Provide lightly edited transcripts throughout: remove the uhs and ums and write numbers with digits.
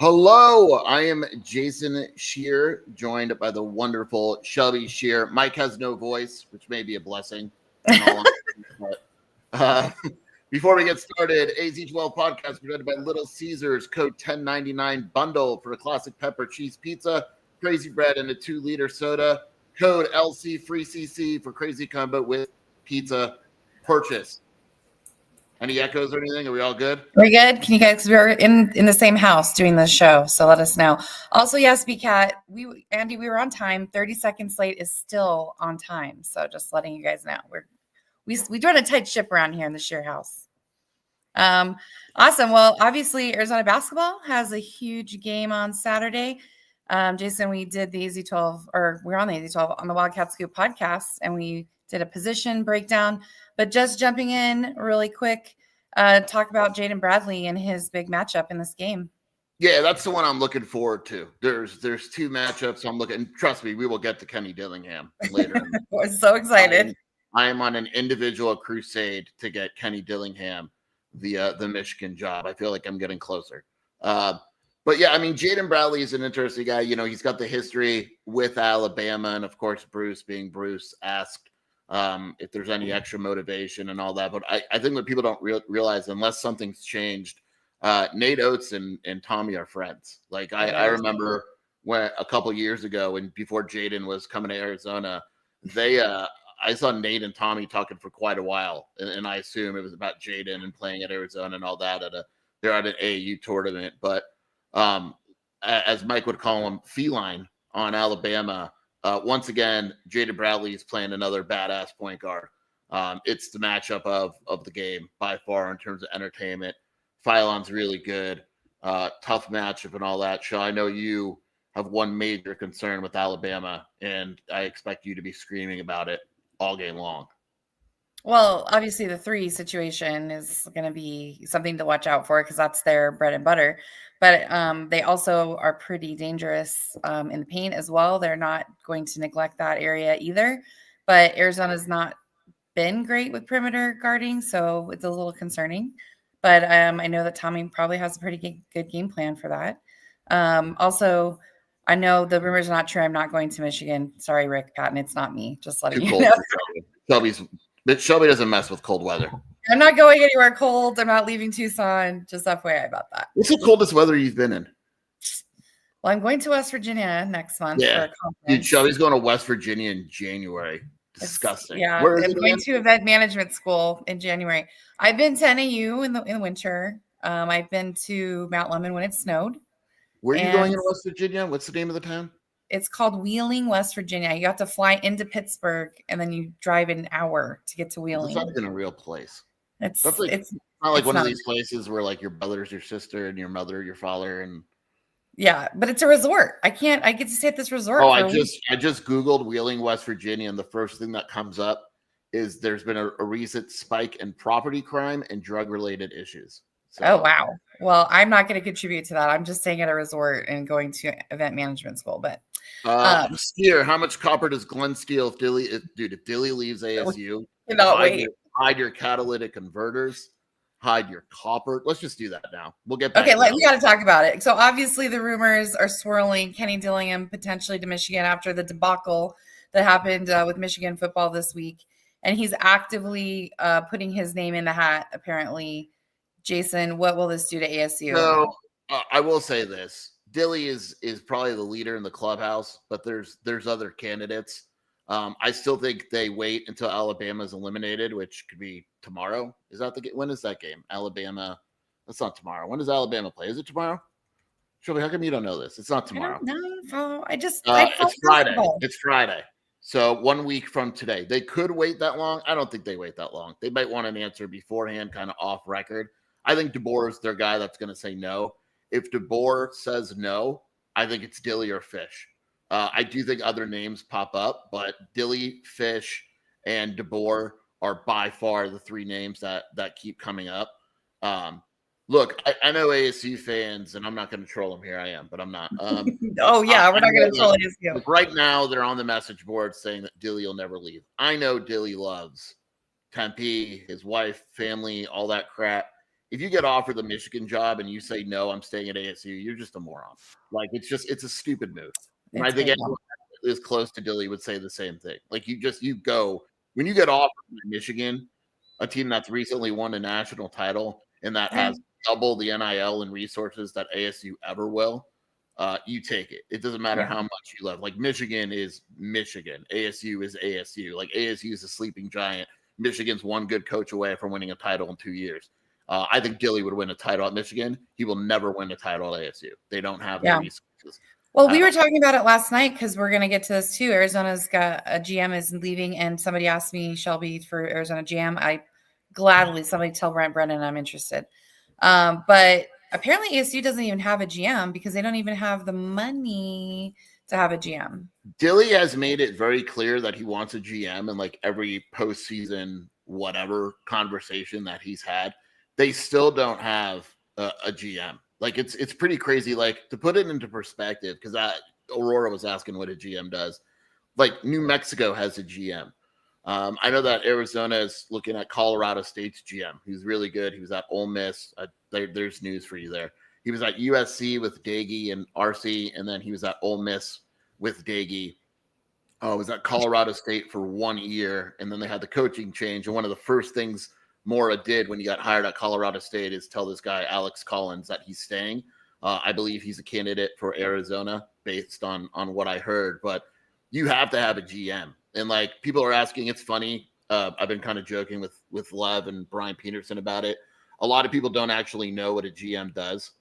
Hello, I am Jason Shear, joined by the wonderful Shelby Shear. Mike has no voice, which may be a blessing. In all honesty, but, before we get started, AZ12 podcast presented by Little Caesars, code 1099 bundle for a classic pepper cheese pizza, crazy bread, and a 2-liter soda. Code LC free CC for crazy combo with pizza purchase. Any echoes or anything? Are we all good? We're good. Can you guys? We're in the same house doing this show, so let us know. Also, yes, BCat, Andy, we were on time. 30 seconds late is still on time. So just letting you guys know, we run a tight ship around here in the Shear house. Awesome. Well, obviously, Arizona basketball has a huge game on Saturday. Jason, we did the AZ12, or we're on the AZ12 on the Wildcat Scoop podcast, and we did a position breakdown. But just jumping in really quick, talk about Jaden Bradley and his big matchup in this game. Yeah, that's the one I'm looking forward to. There's two matchups I'm looking. Trust me, we will get to Kenny Dillingham later. We're so excited. I am on an individual crusade to get Kenny Dillingham the Michigan job. I feel like I'm getting closer. But yeah, I mean, Jaden Bradley is an interesting guy. You know, he's got the history with Alabama, and of course, Bruce being Bruce asked if there's any extra motivation and all that. But I think what people don't realize, unless something's changed, Nate Oates and Tommy are friends. Like I remember when a couple years ago, and before Jaden was coming to Arizona, I saw Nate and Tommy talking for quite a while, and I assume it was about Jaden and playing at Arizona and all that. They're at an AAU tournament, but as Mike would call him, feline on Alabama. Once again, Jaden Bradley is playing another badass point guard. It's the matchup of the game by far in terms of entertainment. Philon's really good. Tough matchup and all that. So I know you have one major concern with Alabama, and I expect you to be screaming about it all game long. Well, obviously the 3 situation is going to be something to watch out for because that's their bread and butter. But they also are pretty dangerous in the paint as well. They're not going to neglect that area either. But Arizona's not been great with perimeter guarding, so it's a little concerning. But I know that Tommy probably has a pretty good game plan for that. Also, I know the rumors are not true. I'm not going to Michigan. Sorry, Rick Patton. It's not me. Just letting you know. Shelby doesn't mess with cold weather. I'm not going anywhere cold. I'm not leaving Tucson. Just FYI about that. What's the coldest weather you've been in? Well, I'm going to West Virginia next month for a conference. Dude, Shelby's going to West Virginia in January. Disgusting. I'm going to event management school in January. I've been to NAU in the winter. I've been to Mount Lemmon when it snowed. Where are you going in West Virginia? What's the name of the town? It's called Wheeling, West Virginia. You have to fly into Pittsburgh, and then you drive an hour to get to Wheeling. It's not even a real place. It's not like one of these places where like your brother's your sister and your mother your father and yeah, but it's a resort. I get to stay at this resort. I just Googled Wheeling, West Virginia, and the first thing that comes up is there's been a recent spike in property crime and drug related issues. So, oh wow. Well, I'm not going to contribute to that. I'm just staying at a resort and going to event management school. But Steer, how much copper does Glenn steal if Dilly leaves ASU? Hide your catalytic converters, hide your copper. Let's just do that now. We'll get back. Okay, we got to talk about it. So obviously the rumors are swirling Kenny Dillingham potentially to Michigan after the debacle that happened with Michigan football this week. And he's actively putting his name in the hat, apparently. Jason, what will this do to ASU? So I will say this. Dilly is probably the leader in the clubhouse, but there's other candidates. I still think they wait until Alabama's eliminated, which could be tomorrow. Is that when is that game? Alabama. That's not tomorrow. When does Alabama play? Is it tomorrow? Shelby, how come you don't know this? It's not tomorrow. No, it's Friday. It's Friday. So 1 week from today. They could wait that long. I don't think they wait that long. They might want an answer beforehand, kind of off record. I think DeBoer is their guy that's going to say no. If DeBoer says no, I think it's Dilly or Fish. I do think other names pop up, but Dilly, Fish, and DeBoer are by far the 3 names that keep coming up. Look, I know ASU fans, and I'm not going to troll them here. I am, but I'm not. We're not going to troll ASU. Right now, they're on the message board saying that Dilly will never leave. I know Dilly loves Tempe, his wife, family, all that crap. if you get offered the Michigan job and you say no, I'm staying at ASU, you're just a moron. Like it's a stupid move. And I think anyone as close to Dilly would say the same thing. Like you go when you get offered by Michigan, a team that's recently won a national title and that has double the NIL and resources that ASU ever will. You take it. It doesn't matter how much you love. Like Michigan is Michigan. ASU is ASU. Like ASU is a sleeping giant. Michigan's one good coach away from winning a title in 2 years. I think Dilly would win a title at Michigan. He will never win a title at ASU. They don't have the resources. Well, we were talking about it last night because we're going to get to this too. Arizona's got a GM is leaving, and somebody asked me, Shelby, for Arizona GM. I gladly, somebody tell Brent Brennan I'm interested. But apparently ASU doesn't even have a GM because they don't even have the money to have a GM. Dilly has made it very clear that he wants a GM, and like every postseason whatever conversation that he's had, they still don't have a GM. Like it's pretty crazy. Like to put it into perspective, because Aurora was asking what a GM does. Like New Mexico has a GM. I know that Arizona is looking at Colorado State's GM. He's really good. He was at Ole Miss. There's news for you there. He was at USC with Daggy and RC, and then he was at Ole Miss with Daggy. Was at Colorado State for 1 year, and then they had the coaching change. And one of the first things Mora did when he got hired at Colorado State is tell this guy, Alex Collins, that he's staying. I believe he's a candidate for Arizona based on what I heard. But you have to have a GM. And like people are asking, it's funny. I've been kind of joking with Lev and Brian Peterson about it. A lot of people don't actually know what a GM does.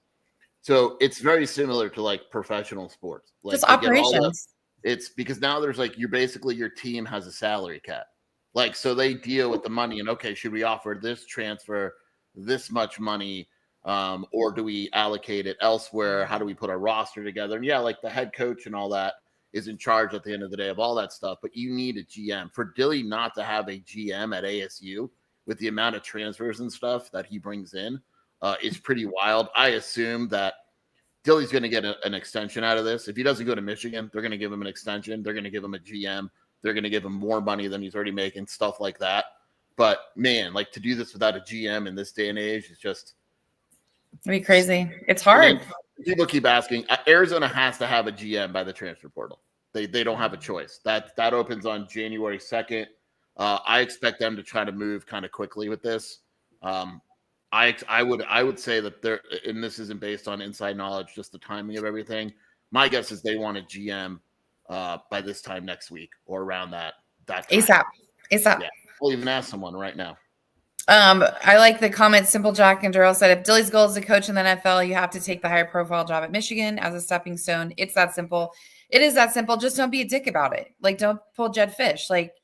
So it's very similar to like professional sports. Like just operations. It's because now there's like your team has a salary cap. Like, so they deal with the money and, okay, should we offer this transfer this much money or do we allocate it elsewhere? How do we put our roster together? And like the head coach and all that is in charge at the end of the day of all that stuff, but you need a GM. For Dilly not to have a GM at ASU with the amount of transfers and stuff that he brings in is pretty wild. I assume that Dilly's going to get an extension out of this. If he doesn't go to Michigan, they're going to give him an extension. They're going to give him a GM. They're going to give him more money than he's already making, stuff like that. But man, like to do this without a GM in this day and age is just it'd be crazy. It's hard. People keep asking. Arizona has to have a GM by the transfer portal. They don't have a choice. That opens on January 2nd. I expect them to try to move kind of quickly with this. I would say that they're, and this isn't based on inside knowledge, just the timing of everything. My guess is they want a GM by this time next week or around that time. ASAP. Yeah. We'll even ask someone right now. I like the comment. Simple Jack and Darrell said, if Dilly's goal is to coach in the NFL, you have to take the higher profile job at Michigan as a stepping stone. It's that simple. It is that simple. Just don't be a dick about it. Like, don't pull Jed Fish. Like,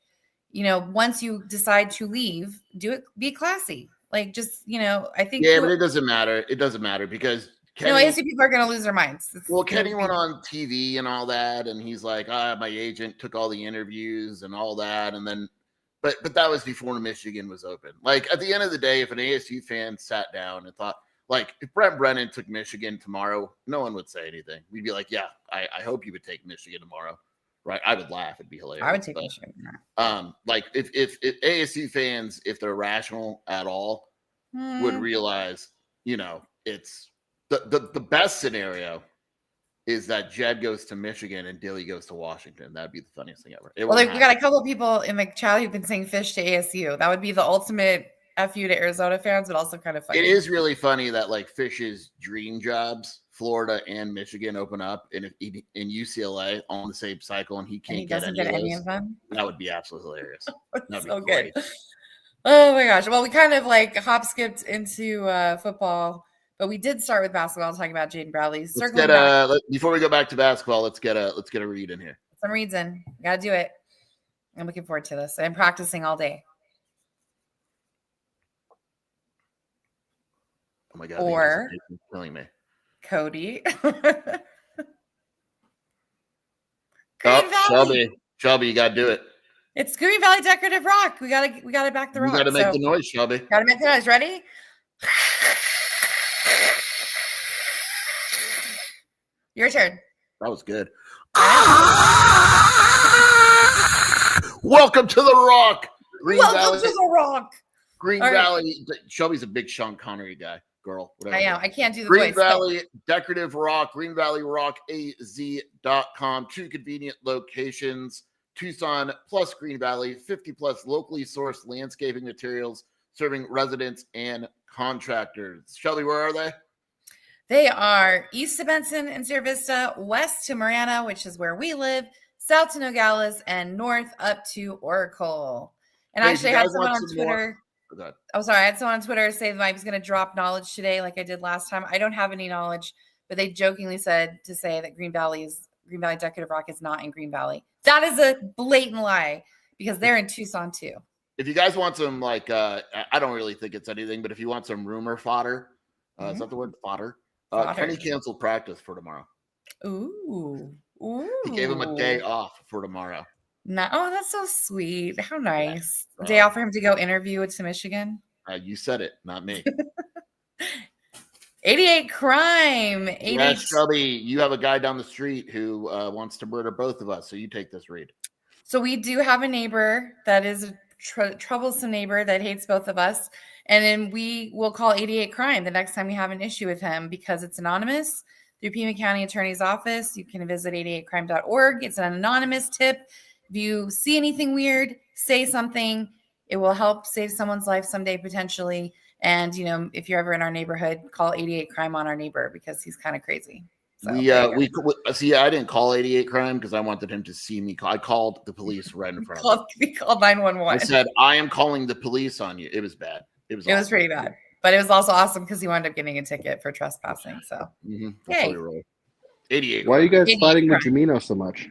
once you decide to leave, do it, be classy. Like, just, I think. Yeah, but it doesn't matter. It doesn't matter because I see people are going to lose their minds. Kenny went on TV and all that, and he's like, my agent took all the interviews and all that, and then, but that was before Michigan was open. Like, at the end of the day, if an ASU fan sat down and thought, like, if Brent Brennan took Michigan tomorrow, no one would say anything. We'd be like, yeah, I hope you would take Michigan tomorrow, right? I would laugh. It'd be hilarious. I would take Michigan. Like, if ASU fans, if they're rational at all, would realize, it's the best scenario is that Jed goes to Michigan and Dilly goes to Washington. That'd be the funniest thing ever. We got a couple of people in the chat who've been saying Fish to ASU. That would be the ultimate FU to Arizona fans, but also kind of funny. It is really funny that like Fish's dream jobs, Florida and Michigan, open up in UCLA on the same cycle, and he can't get any of them. That would be absolutely hilarious. That'd so be great. Good. Oh my gosh. Well, we kind of like hop skipped into football, but we did start with basketball, talking about Jaden Bradley. Before we go back to basketball, let's get a read in here. Some reads in. Got to do it. I'm looking forward to this. I'm practicing all day. Oh my God. Or killing me. Cody. Shelby, you got to do it. It's Green Valley Decorative Rock. We gotta back the rock. You gotta make the noise, Shelby. Gotta make the noise. Ready? Your turn. That was good. Welcome to the Rock. Welcome to the Rock. Green All right. Valley. Shelby's a big Sean Connery guy. Girl, whatever. I know. I can't do the Green voice. Valley Decorative Rock, Green Valley Rock AZ.com. 2 convenient locations, Tucson plus Green Valley, 50 plus locally sourced landscaping materials serving residents and contractors. Shelby, where are they? They are east to Benson and Sierra Vista, west to Marana, which is where we live, south to Nogales, and north up to Oracle. And Hey, actually, I had someone on Twitter. I had someone on Twitter say that I was going to drop knowledge today, like I did last time. I don't have any knowledge, but they jokingly said to say that Green Valley Decorative Rock is not in Green Valley. That is a blatant lie because they're in Tucson too. If you guys want some, like, I don't really think it's anything, but if you want some rumor fodder, is that the word fodder? Kenny canceled practice for tomorrow. Ooh. He gave him a day off for tomorrow. No, oh, that's so sweet. How nice. Yeah. Day off for him to go interview with Michigan. You said it, not me. 88 crime. 88. Yeah, Shelby, you have a guy down the street who wants to murder both of us. So you take this read. So we do have a neighbor that is a troublesome neighbor that hates both of us. And then we will call 88 crime the next time we have an issue with him because it's anonymous through Pima County Attorney's Office. You can visit 88crime.org. It's an anonymous tip. If you see anything weird, say something. It will help save someone's life someday, potentially. And, you know, if you're ever in our neighborhood, call 88 crime on our neighbor because he's kind of crazy. So, I didn't call 88 crime because I wanted him to see me. I called the police right in front of him. We called 911. I said, I am calling the police on you. It was bad. It was pretty bad. But it was also awesome because he wound up getting a ticket for trespassing. So, yay. 88. Why are you guys fighting with Jamino so much?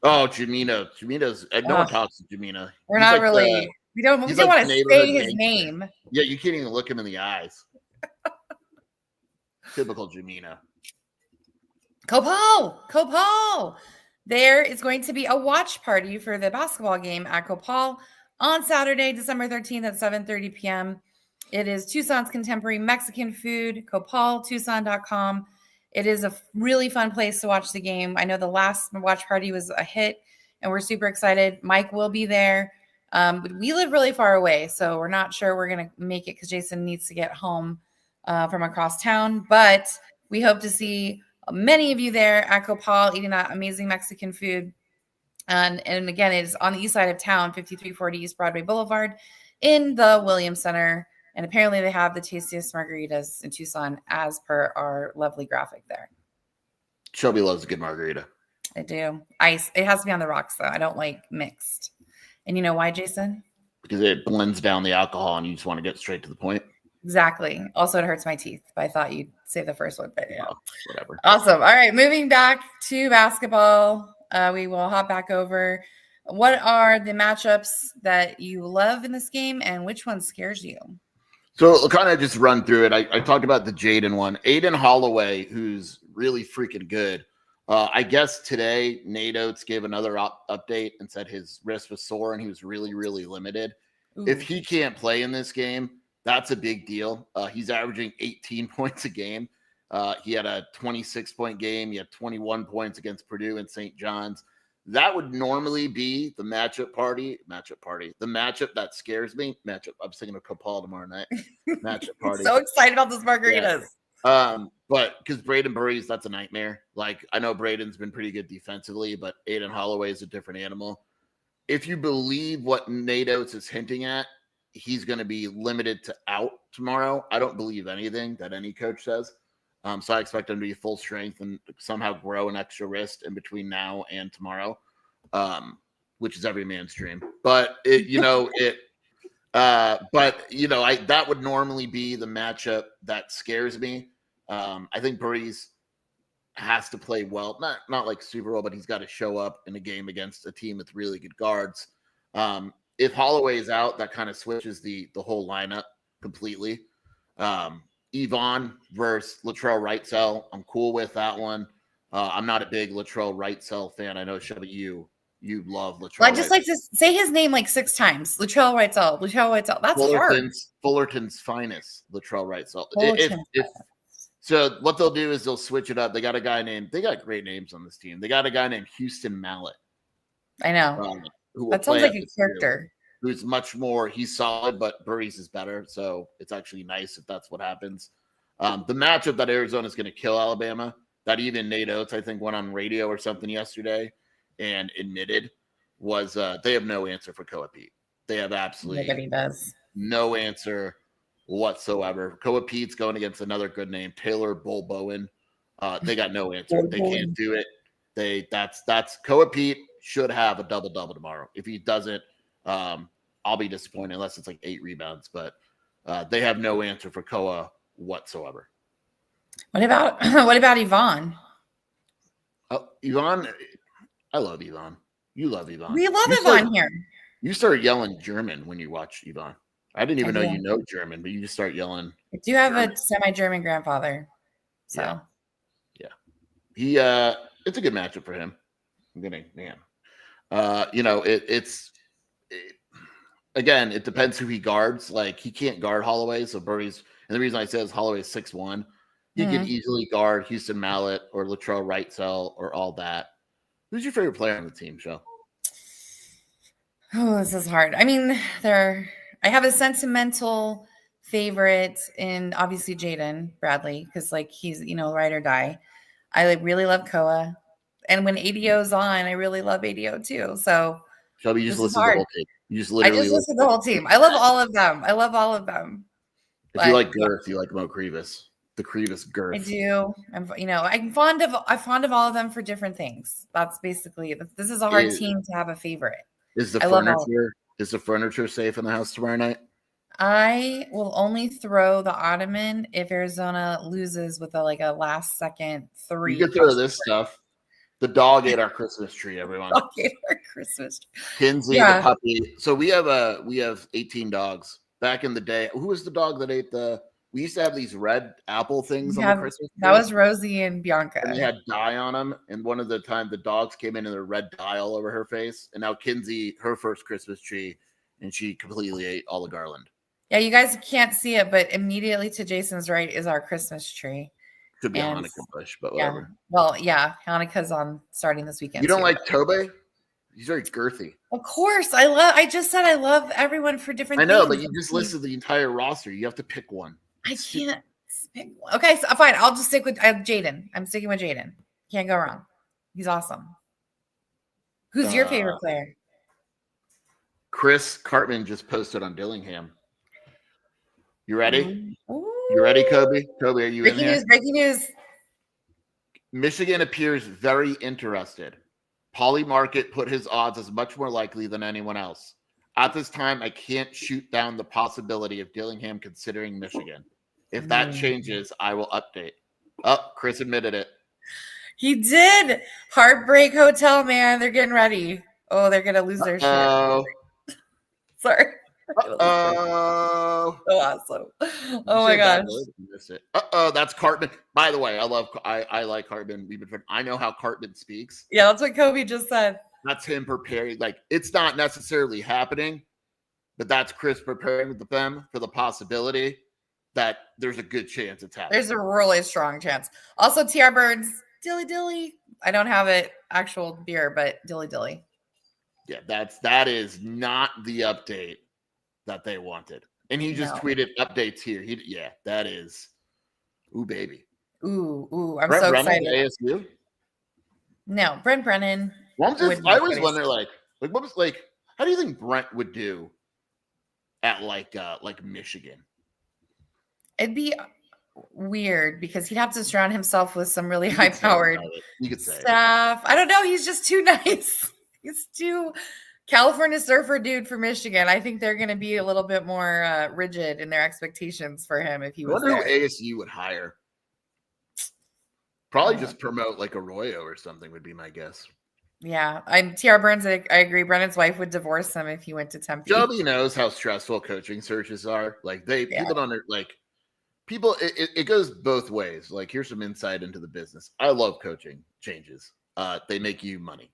Oh, Jamino's no one talks to Jamino. We're not really. We don't want to say his name. Yeah, you can't even look him in the eyes. Typical Jamino. Copal. There is going to be a watch party for the basketball game at Copal on Saturday, December 13th at 7:30 p.m. It is Tucson's contemporary Mexican food, copaltucson.com. It is a really fun place to watch the game. I know the last watch party was a hit, and we're super excited. Mike will be there. We live really far away, so we're not sure we're going to make it because Jason needs to get home from across town. But we hope to see many of you there at Copal eating that amazing Mexican food. And again, it is on the east side of town, 5340 East Broadway Boulevard in the Williams Center. And apparently they have the tastiest margaritas in Tucson as per our lovely graphic there. Shelby loves a good margarita. I do. Ice. It has to be on the rocks, though. I don't like mixed. And you know why, Jason? Because it blends down the alcohol and you just want to get straight to the point. Exactly. Also, it hurts my teeth. But I thought you'd say the first one. But yeah, whatever. Awesome. All right. Moving back to basketball. We will hop back over. What are the matchups that you love in this game and which one scares you? So I'll kind of just run through it. I talked about the Jaden one. Aiden Holloway, who's really freaking good. I guess today Nate Oates gave another update and said his wrist was sore and he was really, really limited. Ooh. If he can't play in this game, that's a big deal. He's averaging 18 points a game. He had a 26-point game. He had 21 points against Purdue and St. John's. That would normally be the matchup party. The matchup that scares me. I'm thinking of Copal tomorrow night. Matchup party. So excited about those margaritas. Yeah. But because Braden Burries, that's a nightmare. Like, I know Braden's been pretty good defensively, but Aiden Holloway is a different animal. If you believe what Nate Oates is hinting at, he's going to be limited to out tomorrow. I don't believe anything that any coach says. So I expect him to be full strength and somehow grow an extra wrist in between now and tomorrow, which is every man's dream. But that would normally be the matchup that scares me. I think Burries has to play well, not like super well, but he's got to show up in a game against a team with really good guards. If Holloway is out, that kind of switches the whole lineup completely. Yvonne versus Latrell Wrightsell. I'm cool with that one. I'm not a big Latrell Wrightsell fan. I know, Shelby, you love Latrell. I just like to say his name like 6 times. Latrell Wrightsell. That's hard. Fullerton's finest, Latrell Wrightsell. So what they'll do is they'll switch it up. They got great names on this team. They got a guy named Houston Mallet. I know. That sounds like a character. who's much more. He's solid, but Burries is better. So it's actually nice if that's what happens. The matchup that Arizona is going to kill Alabama, that even Nate Oates, I think, went on radio or something yesterday and admitted was they have no answer for Koa Pete. They have absolutely Nobody does. no answer whatsoever. Koa Pete's going against another good name, Taylor Bull Bowen. They got no answer. They can't do it. That's Koa Pete should have a double-double tomorrow. If he doesn't, I'll be disappointed unless it's like 8 rebounds. But they have no answer for Koa whatsoever. What about Yvonne? Oh, Yvonne, I love Yvonne. You love Yvonne. We love Yvonne here. You start yelling German when you watch Yvonne. I didn't even know you know German, but you just start yelling. I do have a semi-German grandfather. So yeah. It's a good matchup for him. I'm gonna, man. Again, it depends who he guards. Like, he can't guard Holloway, so Burries, and the reason I say is Holloway is 6'1". He can easily guard Houston Mallett or Latrell Wrightsell or all that. Who's your favorite player on the team, Shel? Oh, this is hard. I mean, I have a sentimental favorite in obviously Jaden Bradley, because like he's, ride or die. I really love Koa. And when ADO's on, I really love ADO too. So Shelby, you just listen to the whole team. You just literally listen to the whole team. I love all of them. If you like girth, you like Mo Crevis. The Crevis girth. I do. I'm fond of all of them for different things. That's basically this is a hard team to have a favorite. Is the furniture safe in the house tomorrow night? I will only throw the ottoman if Arizona loses with a last second 3. You can throw this stuff. The dog ate our Christmas tree, everyone. Dog ate our Christmas tree. Kinsey, the puppy. So we have 18 dogs. Back in the day, who was the dog that ate we used to have these red apple things on the Christmas tree. That was Rosie and Bianca. And they had dye on them. And one of the time the dogs came in and there red dye all over her face. And now Kinsey, her first Christmas tree, and she completely ate all the garland. Yeah, you guys can't see it, but immediately to Jason's right is our Christmas tree. Could be a Hanukkah bush, but whatever. Yeah. Well, yeah, Hanukkah's on starting this weekend. You don't like Tobe? He's very girthy. Of course. I just said I love everyone for different things. I know, but you just listed the entire roster. You have to pick one. I can't pick one. Okay, so fine. I'll just stick with Jaden. I'm sticking with Jaden. Can't go wrong. He's awesome. Who's your favorite player? Chris Cartman just posted on Dillingham. You ready? Ooh. You ready, Kobe? Kobe, are you in here? Breaking news. Michigan appears very interested. Pauly Market put his odds as much more likely than anyone else. At this time, I can't shoot down the possibility of Dillingham considering Michigan. If that changes, I will update. Oh, Chris admitted it. He did. Heartbreak Hotel, man. They're getting ready. Oh, they're going to lose their shit. Sorry. Oh, so awesome! Oh my gosh! That's Cartman. By the way, I like Cartman. I know how Cartman speaks. Yeah, that's what Kobe just said. That's him preparing. Like, it's not necessarily happening, but that's Chris preparing them for the possibility that there's a good chance it's happening. There's a really strong chance. Also, TR Birds, Dilly Dilly. I don't have it actual beer, but Dilly Dilly. Yeah, that is not the update that they wanted. And he just tweeted updates here. That is. Ooh, baby. Ooh. I'm Brent so Brennan excited. ASU? No, Brent Brennan. Well, I always wonder, what was how do you think Brent would do at Michigan? It'd be weird because he'd have to surround himself with some really high-powered staff. I don't know. He's just too nice. He's too California surfer dude for Michigan. I think they're going to be a little bit more rigid in their expectations for him if he was there. I wonder who ASU would hire. Probably just promote Arroyo or something would be my guess. Yeah, I'm TR Burns. I agree. Brennan's wife would divorce him if he went to Tempe. Shelby knows how stressful coaching searches are. People don't people. It goes both ways. Here's some insight into the business. I love coaching changes. They make you money.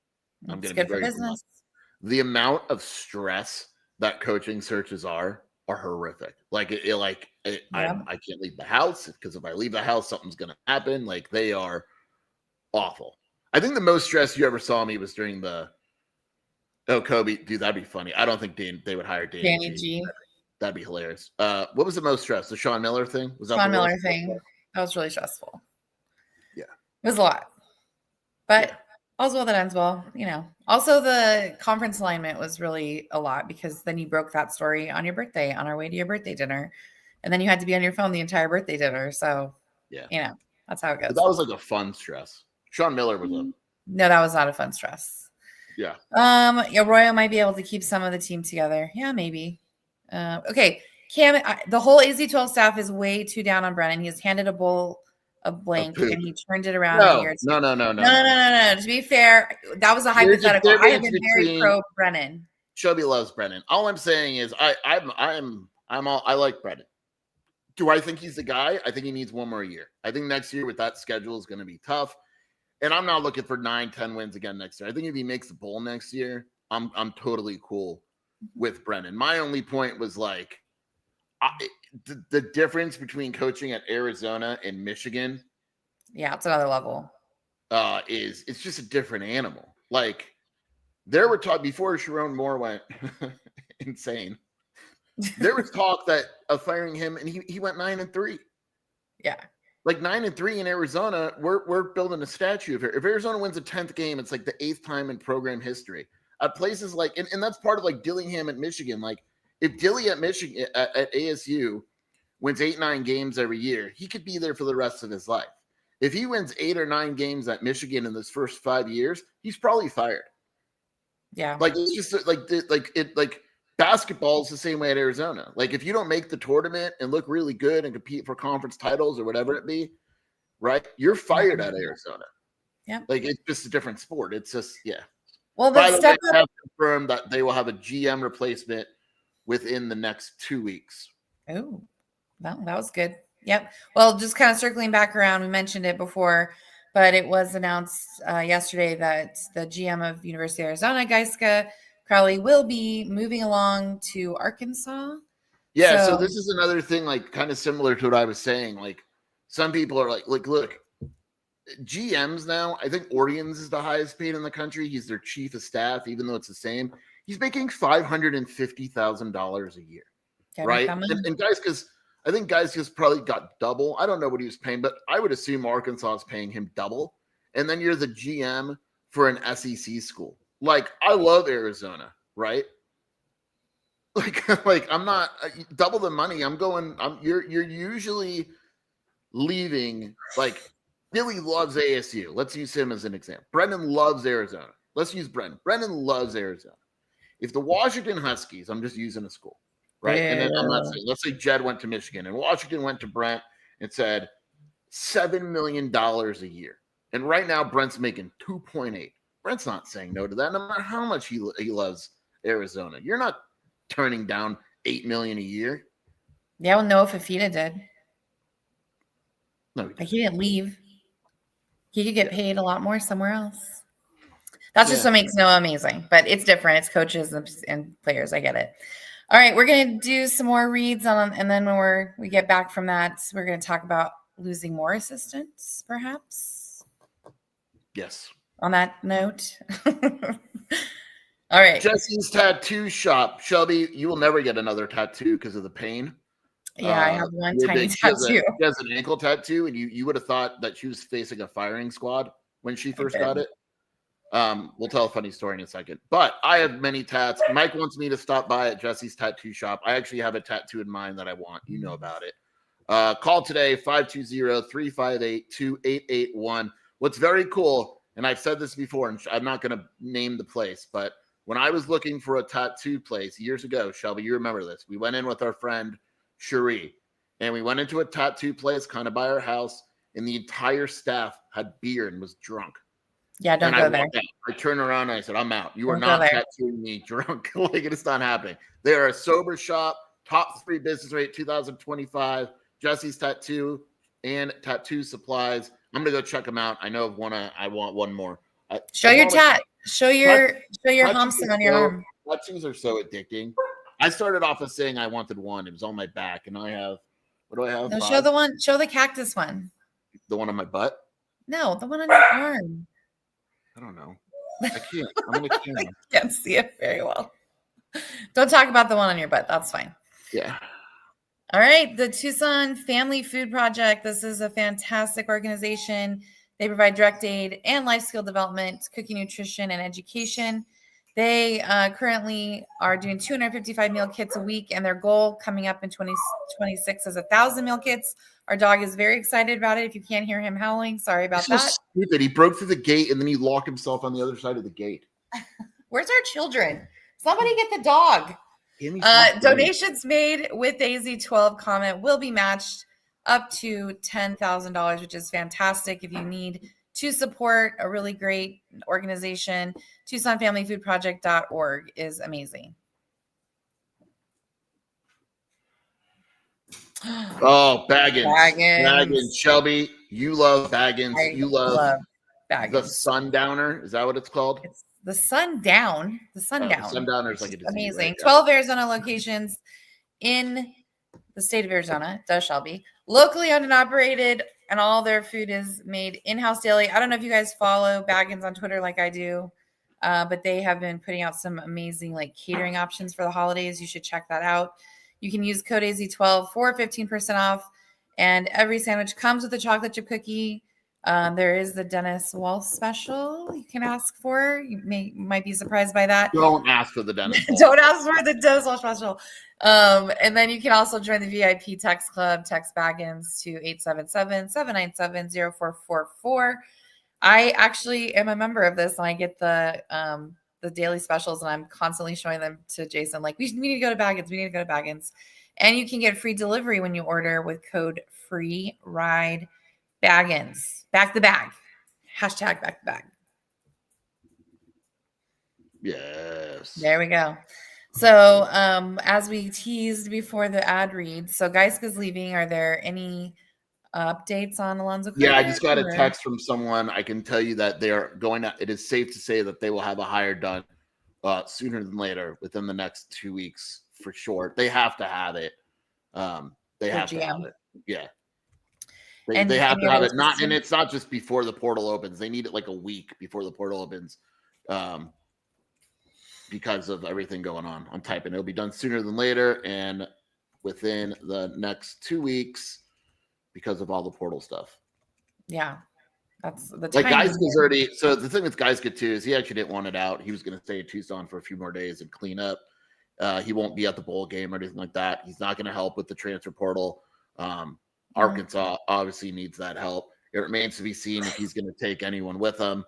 I'm going to be very business. The amount of stress that coaching searches are horrific. I can't leave the house because if I leave the house, something's going to happen. They are awful. I think the most stress you ever saw me was during the Oh, Kobe, dude, that'd be funny. I don't think they would hire Danny G. That'd be hilarious. What was the most stress? The Sean Miller thing? Was that Sean the Miller worst? thing. That was really stressful. Yeah. It was a lot. But Yeah. all's well that ends well, Also, the conference alignment was really a lot because then you broke that story on your birthday, on our way to your birthday dinner. And then you had to be on your phone the entire birthday dinner. So, yeah, that's how it goes. But that was like a fun stress. Sean Miller was a No, that was not a fun stress. yeah. Arroyo might be able to keep some of the team together. Yeah, maybe. Okay, Cam, the whole AZ12 staff is way too down on Brennan. He has handed a bowl of blank and he turned it around a year. No. To be fair, that was a hypothetical. I have been very pro Brennan. Shelby loves Brennan. All I'm saying is I like Brennan. Do I think he's the guy? I think he needs one more year. I think next year with that schedule is going to be tough. And I'm not looking for 9-10 wins again next year. I think if he makes the bowl next year, I'm totally cool with Brennan. My only point was like the difference between coaching at Arizona and Michigan. Yeah, it's another level. It's just a different animal. Like there were talk before Sharon Moore went insane. There was talk of firing him, and he went 9-3. Yeah. Like 9-3 in Arizona, we're building a statue of it. If Arizona wins a 10th game, it's like the 8th time in program history. At places like, and that's part of like Dillingham at Michigan. Like if Dilly at Michigan at ASU wins 8-9 games every year, he could be there for the rest of his life. If he wins 8 or 9 games at Michigan in those first 5 years, he's probably fired. Yeah. Like it's just like basketball is the same way at Arizona. Like if you don't make the tournament and look really good and compete for conference titles or whatever it be, right? You're fired at Arizona. Yeah. Like it's just a different sport. It's just, yeah. Well, by the way, they have confirmed that they will have a GM replacement within the next 2 weeks. Oh, that was good. Yep. Well, just kind of circling back around, we mentioned it before, but it was announced yesterday that the GM of University of Arizona, Geiska Crowley, will be moving along to Arkansas. Yeah, so this is another thing, like kind of similar to what I was saying. Like some people are like, look, GMs now, I think Oriens is the highest paid in the country. He's their chief of staff, even though it's the same. He's making $550,000 a year, right? And guys, because I think guys just probably got double. I don't know what he was paying, but I would assume Arkansas is paying him double. And then you're the GM for an SEC school. Like, I love Arizona, right? Like I'm not double the money. You're usually leaving. Like Billy loves ASU. Let's use him as an example. Brendan loves Arizona. Let's use Brendan. Brendan loves Arizona. If the Washington Huskies, I'm just using a school, right? And then I'm not saying, let's say Jed went to Michigan and Washington went to Brent and said $7 million a year. And right now Brent's making 2.8. Brent's not saying no to that, no matter how much he loves Arizona. You're not turning down $8 million a year. Yeah, well, Noah Fafita did. No, he didn't leave. He could get paid a lot more somewhere else. That's just what makes Noah amazing. But it's different. It's coaches and players. I get it. All right, we're gonna do some more reads on, and then when we get back from that, we're gonna talk about losing more assistants, perhaps. Yes. On that note. All right. Jesse's tattoo shop. Shelby, you will never get another tattoo because of the pain. Yeah, I have one tiny tattoo. She has an ankle tattoo, and you would have thought that she was facing a firing squad when she first got it. We'll tell a funny story in a second. But I have many tats. Mike wants me to stop by at Jesse's tattoo shop. I actually have a tattoo in mind that I want. You know about it. Call today, 520-358-2881. What's very cool, and I've said this before, and I'm not going to name the place, but when I was looking for a tattoo place years ago, Shelby, you remember this. We went in with our friend Cherie, and we went into a tattoo place kind of by our house, and the entire staff had beer and was drunk. Yeah, don't go there. I turned around and I said, I'm out. You are not tattooing me drunk. Like, it's not happening. They are a sober shop, top 3 business rate 2025. Jesse's Tattoo and Tattoo Supplies. I'm gonna go check them out. I know of one. I want one more. Show your tat. Show your Thompson on your arm. Tattoos are so addicting. I started off as saying I wanted one. It was on my back, and I have. What do I have? No, show the one. Show the cactus one. The one on my butt. No, the one on your arm. I don't know. I can't. I'm in a camera. Can't see it very well. Don't talk about the one on your butt. That's fine. Yeah. All right. The Tucson Family Food Project. This is a fantastic organization. They provide direct aid and life skill development, cooking, nutrition, and education. They currently are doing 255 meal kits a week, and their goal coming up in 2026 is 1,000 meal kits. Our dog is very excited about it. If you can't hear him howling, sorry about It's so that. stupid. He broke through the gate and then he locked himself on the other side of the gate. Where's our children? Somebody get the dog. Donations made with the AZ12 comment will be matched up to $10,000, which is fantastic. If you need to support a really great organization, TucsonFamilyFoodProject.org is amazing. Oh, Baggins. Shelby, you love Baggins. You love Baggins. The Sundowner. Is that what it's called? It's the Sundown. The Sundown. The Sundowner is like a disease, amazing. Right? 12 Arizona locations in the state of Arizona. Does Shelby. Locally owned and operated, and all their food is made in-house daily. I don't know if you guys follow Baggins on Twitter like I do, but they have been putting out some amazing like catering options for the holidays. You should check that out. You can use code AZ12 for 15% off, and every sandwich comes with a chocolate chip cookie. There is the Dennis Walsh special you can ask for. You might be surprised by that. Don't ask for the Dennis Walsh. Don't ask for the Dennis Walsh special. And then you can also join the VIP text club. Text Baggins to 877-797-0444. I actually am a member of this, and I get the daily specials, and I'm constantly showing them to Jason. Like, we need to go to Baggins. We need to go to Baggins. And you can get free delivery when you order with code FREERIDE Baggins. Back the bag. Hashtag back the bag. Yes. There we go. So as we teased before the ad reads, so Geiska's leaving. Are there any updates on Alonzo? Yeah, I just got a text from someone. I can tell you that they're going to, it is safe to say that they will have a hire done sooner than later, within the next 2 weeks for sure. They have to have it. They have to have it. Yeah. They have to have it. And it's not just before the portal opens. They need it like a week before the portal opens. Because of everything going on. I'm typing. It'll be done sooner than later and within the next 2 weeks because of all the portal stuff. Yeah. That's the like Geiska's already. So the thing with Geiska too is he actually didn't want it out. He was going to stay in Tucson for a few more days and clean up. He won't be at the bowl game or anything like that. He's not going to help with the transfer portal. Arkansas obviously needs that help. It remains to be seen if he's going to take anyone with him.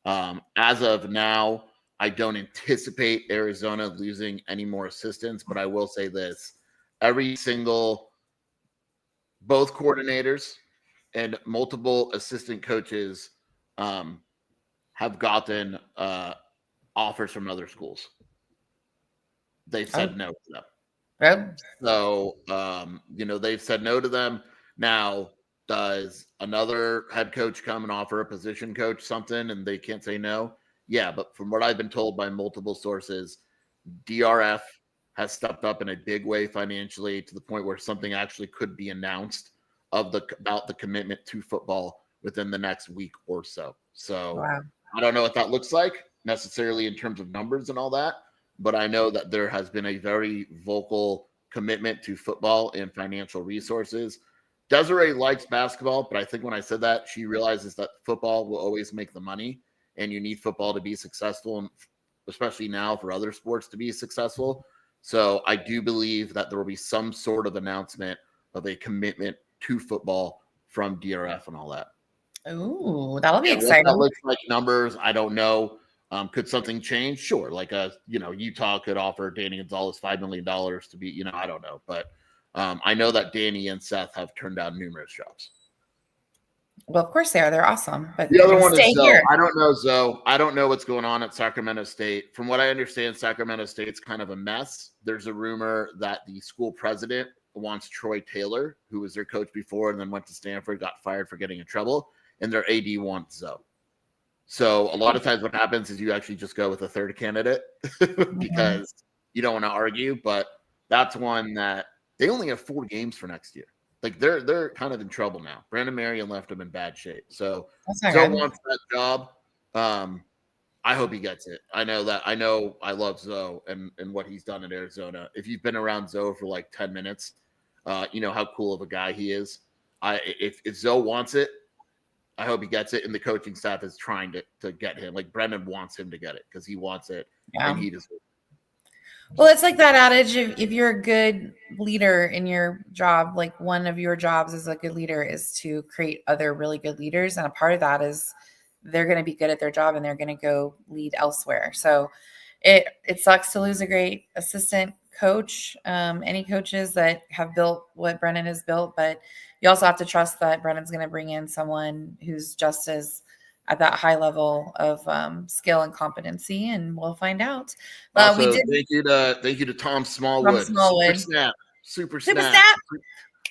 As of now, I don't anticipate Arizona losing any more assistants, but I will say this. Both coordinators and multiple assistant coaches have gotten offers from other schools. They've said no to them. Right. So, they've said no to them. Now, does another head coach come and offer a position coach something and they can't say no? Yeah, but from what I've been told by multiple sources, DRF has stepped up in a big way financially to the point where something actually could be announced about the commitment to football within the next week or so. So wow. I don't know what that looks like necessarily in terms of numbers and all that, but I know that there has been a very vocal commitment to football and financial resources. Desiree likes basketball, but I think when I said that, she realizes that football will always make the money. And you need football to be successful, and especially now for other sports to be successful. So I do believe that there will be some sort of announcement of a commitment to football from DRF and all that. Ooh, that'll be exciting. What that looks like numbers, I don't know. Could something change? Sure. Like Utah could offer Danny Gonzalez $5 million to be, I don't know. But I know that Danny and Seth have turned down numerous jobs. Well, of course they are. They're awesome. But the other one is Zoe. I don't know, Zoe. I don't know what's going on at Sacramento State. From what I understand, Sacramento State's kind of a mess. There's a rumor that the school president wants Troy Taylor, who was their coach before and then went to Stanford, got fired for getting in trouble, and their AD wants Zoe. So a lot of times what happens is you actually just go with a third candidate because you don't want to argue, but that's one that they only have 4 games for next year. Like they're kind of in trouble now. Brandon Marion left them in bad shape. So Zoe wants that job. I hope he gets it. I know I love Zoe and what he's done in Arizona. If you've been around Zoe for like 10 minutes, you know how cool of a guy he is. If Zoe wants it, I hope he gets it. And the coaching staff is trying to get him. Like Brendan wants him to get it because he wants it and he deserves it. Well, it's like that adage, if you're a good leader in your job, like one of your jobs as a good leader is to create other really good leaders. And a part of that is they're going to be good at their job and they're going to go lead elsewhere. So it sucks to lose a great assistant coach, any coaches that have built what Brennan has built, but you also have to trust that Brennan's going to bring in someone who's just as at that high level of skill and competency, and we'll find out. Also, thank you to Tom Smallwood. Super snap.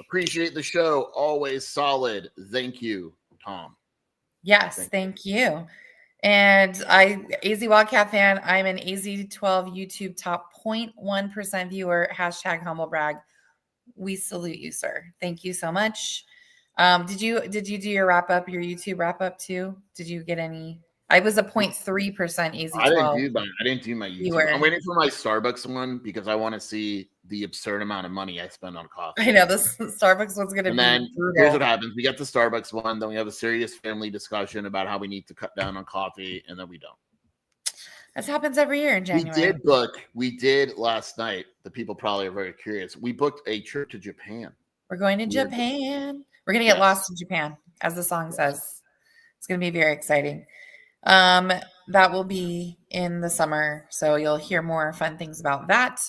Appreciate the show. Always solid. Thank you, Tom. Yes, thank you. And AZ Wildcat fan, I'm an AZ12 YouTube top 0.1% viewer, #humblebrag. We salute you, sir. Thank you so much. Did you do your wrap up, your YouTube wrap up too? Did you get any? I was a 0.3% AZ12. I didn't do my YouTube. Viewer. I'm waiting for my Starbucks one because I want to see the absurd amount of money I spend on coffee. I know this Starbucks one's going to be. And then brutal. Here's what happens: we get the Starbucks one, then we have a serious family discussion about how we need to cut down on coffee, and then we don't. This happens every year in January. We did last night. The people probably are very curious. We booked a trip to Japan. We're going to Japan. We're going to get lost in Japan, as the song says. It's going to be very exciting. That will be in the summer, so you'll hear more fun things about that.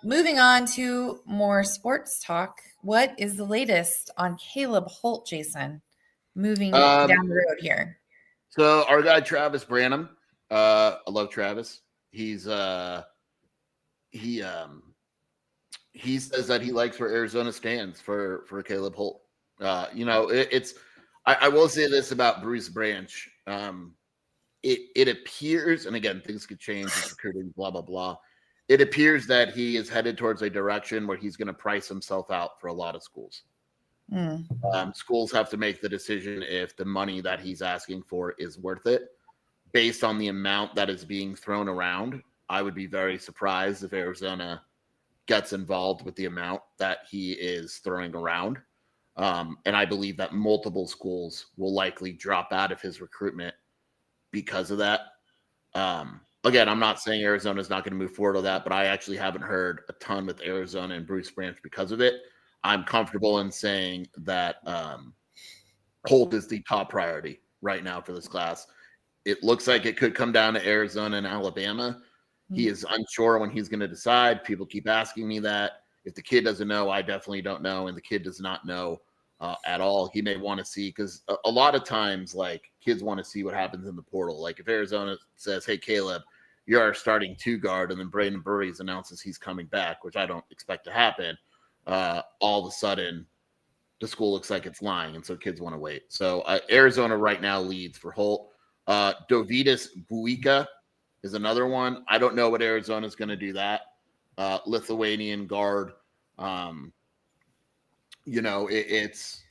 Moving on to more sports talk. What is the latest on Caleb Holt, Jason? Moving down the road here. So our guy Travis Branham, I love Travis. He says that he likes where Arizona stands for Caleb Holt. I will say this about Bruce Branch. It appears, and again, things could change, it's recruiting, blah, blah, blah. It appears that he is headed towards a direction where he's going to price himself out for a lot of schools. Schools have to make the decision if the money that he's asking for is worth it. Based on the amount that is being thrown around, I would be very surprised if Arizona gets involved with the amount that he is throwing around. And I believe that multiple schools will likely drop out of his recruitment because of that. Again, I'm not saying Arizona is not going to move forward with that, but I actually haven't heard a ton with Arizona and Bruce Branch because of it. I'm comfortable in saying that Holt is the top priority right now for this class. It looks like it could come down to Arizona and Alabama. He is unsure when he's going to decide. People keep asking me that. If the kid doesn't know, I definitely don't know. And the kid does not know at all. He may want to see, because a lot of times, like, kids want to see what happens in the portal. Like if Arizona says, hey, Caleb, you're our starting 2 guard, and then Braden Burries announces he's coming back, which I don't expect to happen, all of a sudden the school looks like it's lying. And so kids want to wait. So Arizona right now leads for Holt. Dovidas Buika is another one. I don't know what Arizona is going to do that. Lithuanian guard. He's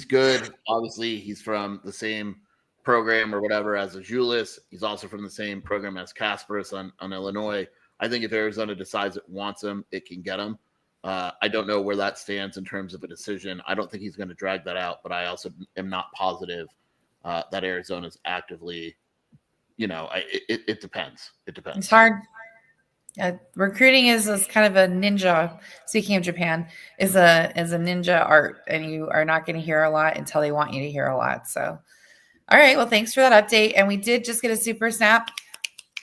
good. Obviously, he's from the same program or whatever as Azulis. He's also from the same program as Kasparis on Illinois. I think if Arizona decides it wants him, it can get him. I don't know where that stands in terms of a decision. I don't think he's going to drag that out, but I also am not positive that Arizona's actively, it depends. It depends. It's hard. Recruiting is kind of a ninja. Speaking of Japan, is a ninja art, and you are not going to hear a lot until they want you to hear a lot. So, all right. Well, thanks for that update. And we did just get a super snap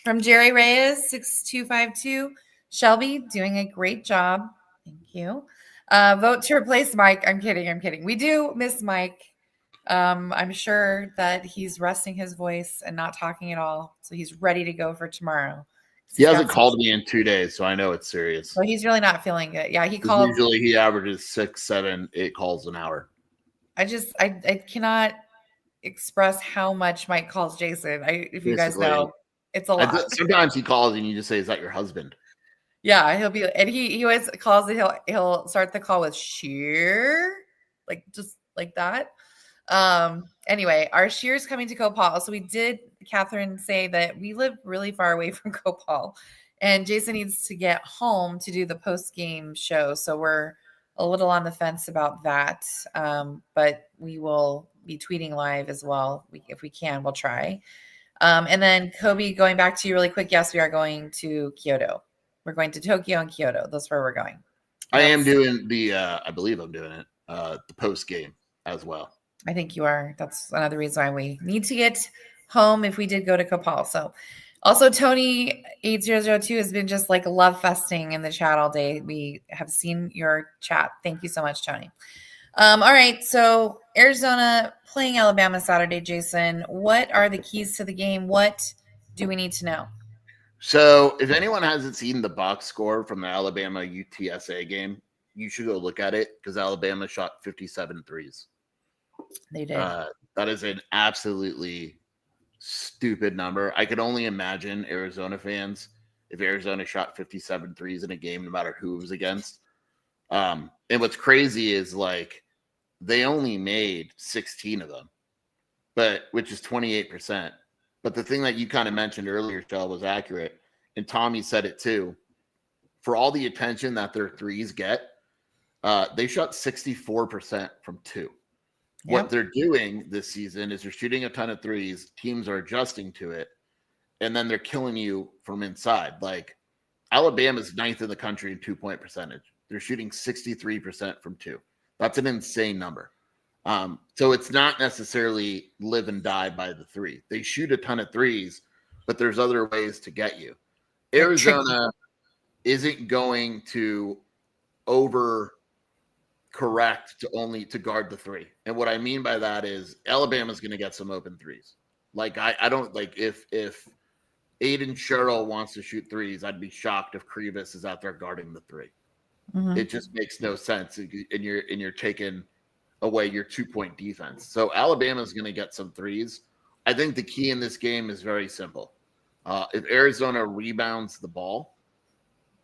from Jerry Reyes 6252. Shelby doing a great job. Thank you. Vote to replace Mike. I'm kidding. We do miss Mike. I'm sure that he's resting his voice and not talking at all, so he's ready to go for tomorrow. He hasn't called me in 2 days, so I know it's serious. So he's really not feeling it. Yeah, he called. Usually he averages 6, 7, 8 calls an hour. I cannot express how much Mike calls Jason. If you guys know, it's a lot. Sometimes he calls and you just say, "Is that your husband?" Yeah, he'll be, and he always calls and he'll start the call with sheer, like just like that. Anyway, our Shear's coming to Copal. So we did, Catherine, say that we live really far away from Copal, and Jason needs to get home to do the post-game show. So we're a little on the fence about that. But we will be tweeting live as well. If we can, we'll try. And then Kobe, going back to you really quick. Yes, we are going to Kyoto. We're going to Tokyo and Kyoto. That's where we're going. I am doing I believe I'm doing it, the post game as well. I think you are. That's another reason why we need to get home if we did go to Copal. So also Tony 8002 has been just like love festing in the chat all day. We have seen your chat. Thank you so much, Tony. All right. So Arizona playing Alabama Saturday, Jason. What are the keys to the game? What do we need to know? So if anyone hasn't seen the box score from the Alabama UTSA game, you should go look at it because Alabama shot 57 threes. They did. That is an absolutely stupid number. I could only imagine Arizona fans if Arizona shot 57 threes in a game, no matter who it was against. And what's crazy is like they only made 16 of them, which is 28%. But the thing that you kind of mentioned earlier, Shell, was accurate, and Tommy said it too. For all the attention that their threes get, they shot 64% from two. Yep. What they're doing this season is they're shooting a ton of threes. Teams are adjusting to it, and then they're killing you from inside. Like Alabama's ninth in the country in 2-point percentage. They're shooting 63% from two. That's an insane number. So it's not necessarily live and die by the three. They shoot a ton of threes, but there's other ways to get you. Arizona isn't going to overcorrect to guard the three. And what I mean by that is Alabama's going to get some open threes. Like I don't like if Aiden Sherrill wants to shoot threes, I'd be shocked if Krivas is out there guarding the three. Mm-hmm. It just makes no sense. And you're taking away your 2-point defense. So Alabama's going to get some threes. I think the key in this game is very simple. If Arizona rebounds the ball,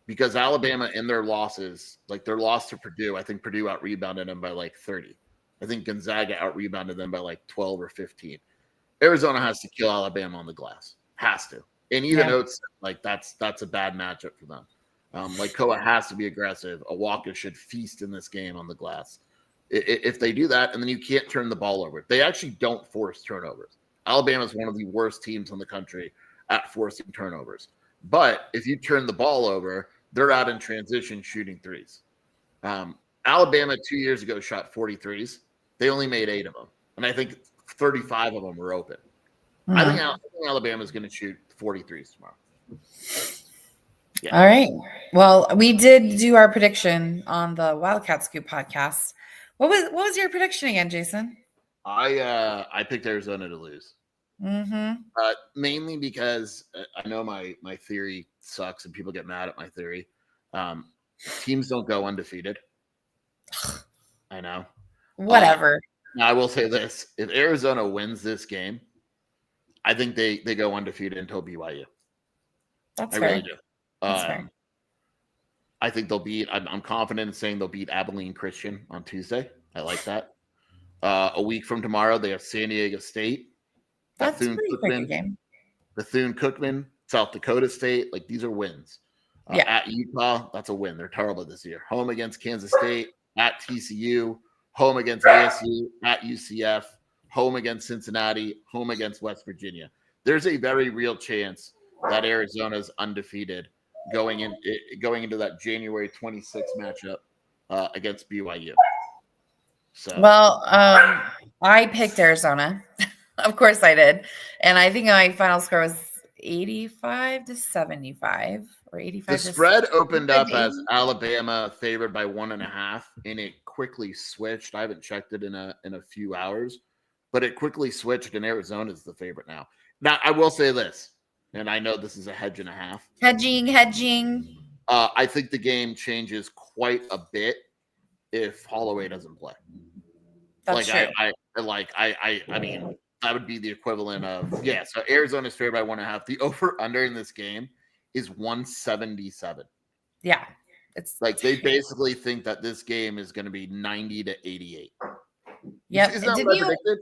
because Alabama in their losses, like their loss to Purdue, I think Purdue out-rebounded them by like 30. I think Gonzaga out-rebounded them by like 12 or 15. Arizona has to kill Alabama on the glass. Has to. And even though it's like that's a bad matchup for them. Like Koa has to be aggressive. Awaka should feast in this game on the glass. If they do that, and then you can't turn the ball over. They actually don't force turnovers. Alabama is one of the worst teams in the country at forcing turnovers. But if you turn the ball over, they're out in transition shooting threes. Alabama 2 years ago shot 40 threes. They only made 8 of them. And I think 35 of them were open. Mm-hmm. I think Alabama is going to shoot 40 threes tomorrow. Yeah. All right. Well, we did do our prediction on the Wildcat Scoop podcast. What was your prediction again, Jason? I picked Arizona to lose. Mm-hmm. Mainly because I know my theory sucks and people get mad at my theory. Teams don't go undefeated. I know. Whatever. I will say this. If Arizona wins this game, I think they go undefeated until BYU. That's I fair. really do. That's fair. I think they'll beat. I'm confident in saying they'll beat Abilene Christian on Tuesday. I like that. A week from tomorrow, they have San Diego State. That's a pretty quick game. Bethune-Cookman, South Dakota State. Like these are wins. At Utah, that's a win. They're terrible this year. Home against Kansas State. At TCU. Home against ASU. At UCF. Home against Cincinnati. Home against West Virginia. There's a very real chance that Arizona's undefeated going into that January 26th matchup against BYU. So well, I picked Arizona. Of course I did. And I think my final score was 85-75 or 85. The spread opened up as Alabama favored by 1.5, and it quickly switched. I haven't checked it in a few hours, but it quickly switched, and Arizona is the favorite now. Now, I will say this, and I know this is a hedge and a half. Hedging. I think the game changes quite a bit if Holloway doesn't play. That's true. I mean, that would be the equivalent of, so Arizona's favored by 1.5. The over-under in this game is 177. Yeah. It's like they basically think that this game is going to be 90-88. Yep. Isn't that Didn't what I you? predicted?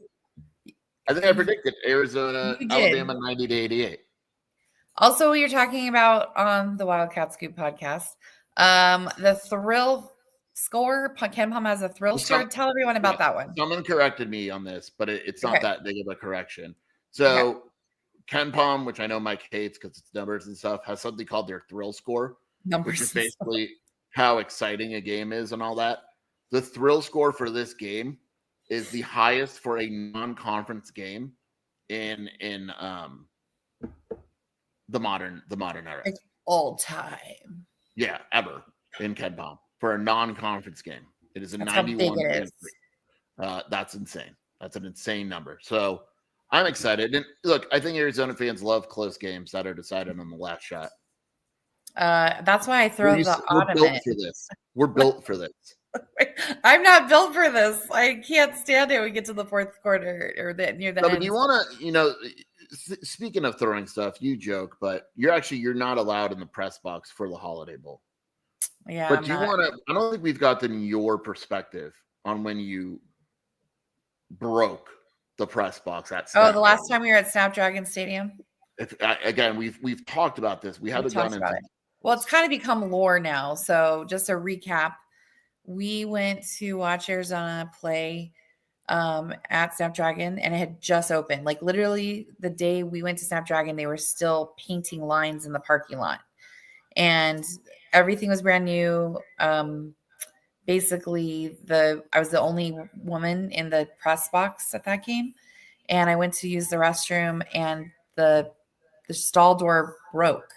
I think I predicted Arizona, You did. Alabama 90-88. Also, you're talking about on the Wildcat Scoop podcast, the thrill score. Ken Palm has a thrill score. Tell everyone about that one. Someone corrected me on this, but it's not that big of a correction. So Ken Palm, which I know Mike hates because it's numbers and stuff, has something called their thrill score, which is basically how exciting a game is and all that. The thrill score for this game is the highest for a non-conference game in the modern era. Like all time. Yeah, ever in Ken Palm for a non-conference game. It is a That's 91. How big it is. That's insane. That's an insane number. So I'm excited. And look, I think Arizona fans love close games that are decided on the last shot. That's why I throw the We're built for this. We're built for this. I'm not built for this. I can't stand it when we get to the fourth quarter or near the end. But you want to, speaking of throwing stuff, you joke, but you're not allowed in the press box for the Holiday Bowl. Yeah. But I don't think we've gotten your perspective on when you broke the press box at Snapdragon. The last time we were at Snapdragon Stadium. Again, we've talked about this. We haven't gone into it. Well, it's kind of become lore now. So just a recap. We went to watch Arizona play at Snapdragon, and it had just opened. Like literally the day we went to Snapdragon, they were still painting lines in the parking lot. And everything was brand new. Basically, I was the only woman in the press box at that game. And I went to use the restroom, and the stall door broke.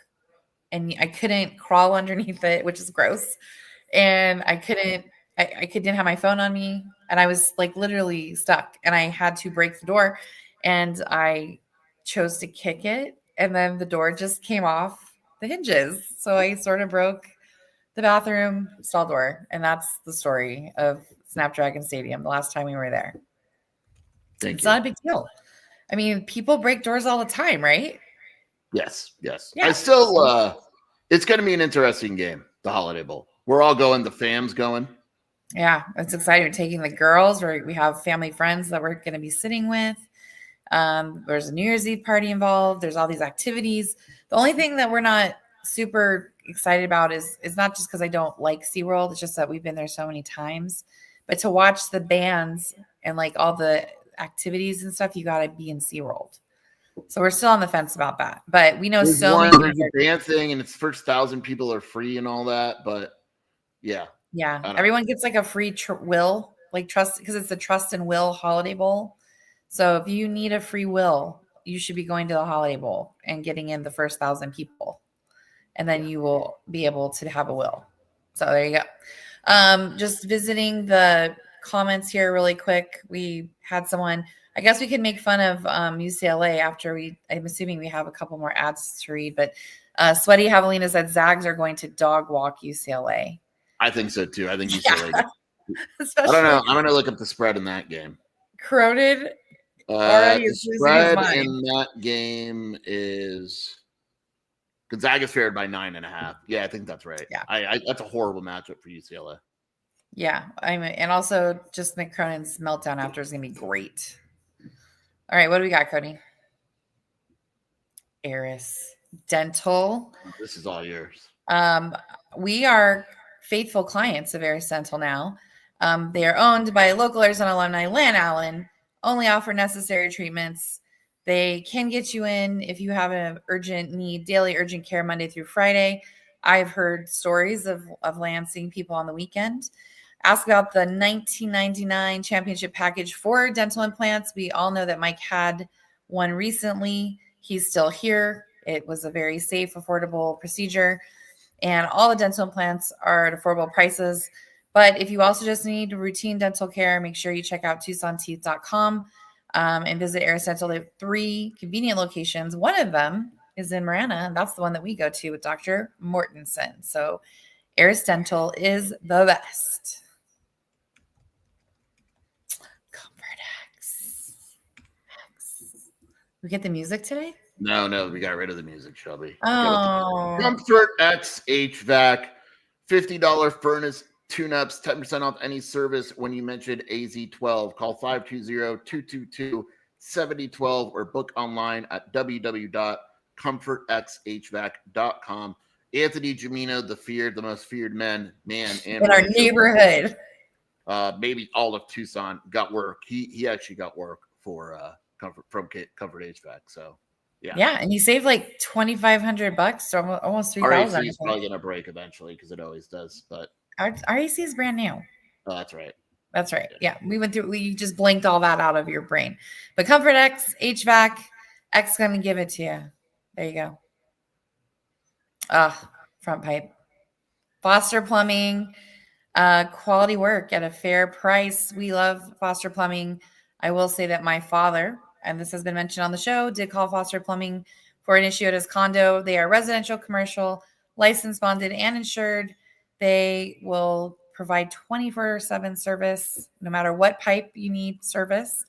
And I couldn't crawl underneath it, which is gross. And I didn't have my phone on me, and I was like literally stuck, and I had to break the door, and I chose to kick it, and then the door just came off the hinges. So I sort of broke the bathroom stall door, and that's the story of Snapdragon Stadium the last time we were there. It's not a big deal. I mean, people break doors all the time, right? Yes. Yeah. I still it's going to be an interesting game, the Holiday Bowl. We're all going, the fam's going. Yeah, it's exciting. We're taking the girls. We have family friends that we're going to be sitting with. There's a New Year's Eve party involved. There's all these activities. The only thing that we're not super excited about is not just because I don't like SeaWorld. It's just that we've been there so many times. But to watch the bands and like all the activities and stuff, you got to be in SeaWorld. So we're still on the fence about that. But we know there's a band thing, and it's first 1,000 people are free and all that. But yeah. Yeah. Everyone gets like a free will, like trust, because it's the Trust and Will Holiday Bowl. So if you need a free will, you should be going to the Holiday Bowl and getting in the first 1,000 people. And then you will be able to have a will. So there you go. Just visiting the comments here really quick. We had someone, I guess we could make fun of UCLA after I'm assuming we have a couple more ads to read, but Sweaty Javelina said Zags are going to dog walk UCLA. I think so too. I think UCLA. Yeah. I don't know. I'm going to look up the spread in that game. Corroded already is losing his mind. In that game is Gonzaga's favored by 9.5. Yeah, I think that's right. Yeah, that's a horrible matchup for UCLA. Yeah, and also just Mick Cronin's meltdown after is going to be great. All right, what do we got, Cody? Eris Dental. This is all yours. We are faithful clients of Eris Dental now. They are owned by local Arizona alumni Lan Allen, only offer necessary treatments. They can get you in if you have an urgent need, daily urgent care Monday through Friday. I've heard stories of Lan seeing people on the weekend. Ask about the $19.99 championship package for dental implants. We all know that Mike had one recently. He's still here. It was a very safe, affordable procedure. And all the dental implants are at affordable prices. But if you also just need routine dental care, make sure you check out TucsonTeeth.com and visit Eris Dental. They have 3 convenient locations. One of them is in Marana, and that's the one that we go to with Dr. Mortensen. So Eris Dental is the best. ComfortX. We get the music today? No, we got rid of the music, Shelby. Oh. ComfortX HVAC, $50 furnace, tune-ups, 10% off any service when you mention AZ12. Call 520-222-7012 or book online at www.comfortxhvac.com. Anthony Gimino, the most feared man in our neighborhood. Maybe all of Tucson got work. He actually got work for Comfort HVAC. So yeah, and he saved like $2,500, so almost $3,000. Our AC is probably gonna break eventually because it always does. But our AC is brand new. Oh, that's right. That's right. Yeah, we just blinked all that out of your brain. But Comfort X HVAC, X gonna give it to you. There you go. Front pipe. Foster Plumbing, quality work at a fair price. We love Foster Plumbing. I will say that my father, and this has been mentioned on the show, did call Foster Plumbing for an issue at his condo. They are residential, commercial, licensed, bonded, and insured. They will provide 24/7 service, no matter what pipe you need service.